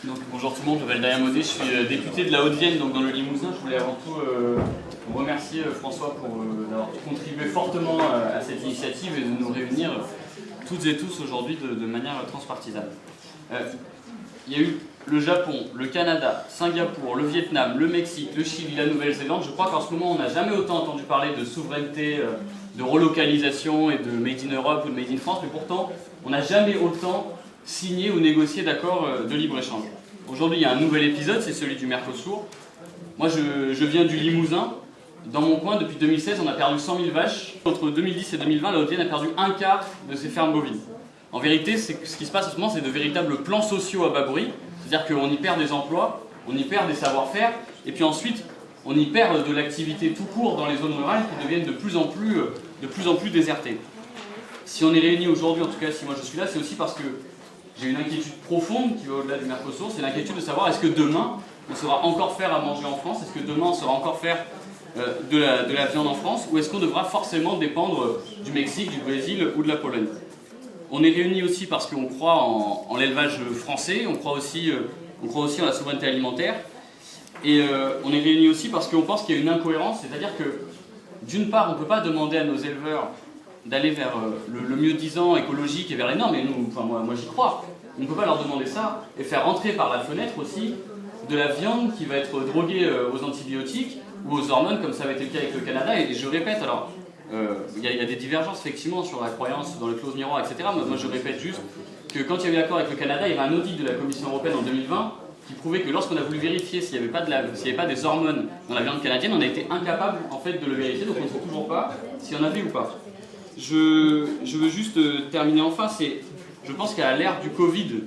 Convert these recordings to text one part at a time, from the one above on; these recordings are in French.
Donc, bonjour tout le monde, je m'appelle Damien Maudet, je suis député de la Haute-Vienne, donc dans le Limousin. Je voulais avant tout remercier François pour d'avoir contribué fortement à cette initiative et de nous réunir toutes et tous aujourd'hui de manière transpartisane. Il y a eu le Japon, le Canada, Singapour, le Vietnam, le Mexique, le Chili, la Nouvelle-Zélande. Je crois qu'en ce moment on n'a jamais autant entendu parler de souveraineté, de relocalisation et de Made in Europe ou de Made in France, mais pourtant on n'a jamais autant signé ou négocié d'accords de libre-échange. Aujourd'hui il y a un nouvel épisode, c'est celui du Mercosur. Moi je viens du Limousin. Dans mon coin, depuis 2016, on a perdu 100 000 vaches. Entre 2010 et 2020, la Haute-Vienne a perdu un quart de ses fermes bovines. En vérité, ce qui se passe en ce moment, c'est de véritables plans sociaux à bas bruit. C'est-à-dire qu'on y perd des emplois, on y perd des savoir-faire, et puis ensuite, on y perd de l'activité tout court dans les zones rurales qui deviennent de plus en plus désertées. Si on est réunis aujourd'hui, en tout cas si moi je suis là, c'est aussi parce que j'ai une inquiétude profonde qui va au-delà du Mercosur. C'est l'inquiétude de savoir est-ce que demain, on saura encore faire à manger en France, est-ce que demain, on saura encore faire de la viande en France, ou est-ce qu'on devra forcément dépendre du Mexique, du Brésil ou de la Pologne? On est réunis aussi parce qu'on croit en l'élevage français, on croit aussi en la souveraineté alimentaire, et on est réunis aussi parce qu'on pense qu'il y a une incohérence, c'est-à-dire que d'une part on ne peut pas demander à nos éleveurs d'aller vers le mieux-disant écologique et vers les normes, et nous, enfin, moi j'y crois, on ne peut pas leur demander ça, et faire entrer par la fenêtre aussi de la viande qui va être droguée aux antibiotiques ou aux hormones, comme ça avait été le cas avec le Canada. Et je répète, alors, il y a des divergences effectivement sur la croyance dans les clauses miroirs, etc. Moi je répète juste que quand il y avait l'accord avec le Canada, il y avait un audit de la Commission européenne en 2020 qui prouvait que lorsqu'on a voulu vérifier s'il n'y avait pas des hormones dans la viande canadienne, on a été incapable en fait de le vérifier, donc on ne sait toujours pas s'il y en avait ou pas. Je veux juste terminer enfin, je pense qu'à l'ère du Covid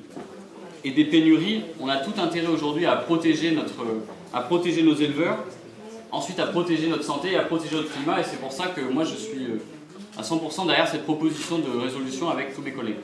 et des pénuries, on a tout intérêt aujourd'hui à protéger nos éleveurs, ensuite à protéger notre santé et à protéger notre climat, et c'est pour ça que moi je suis à 100% derrière cette proposition de résolution avec tous mes collègues.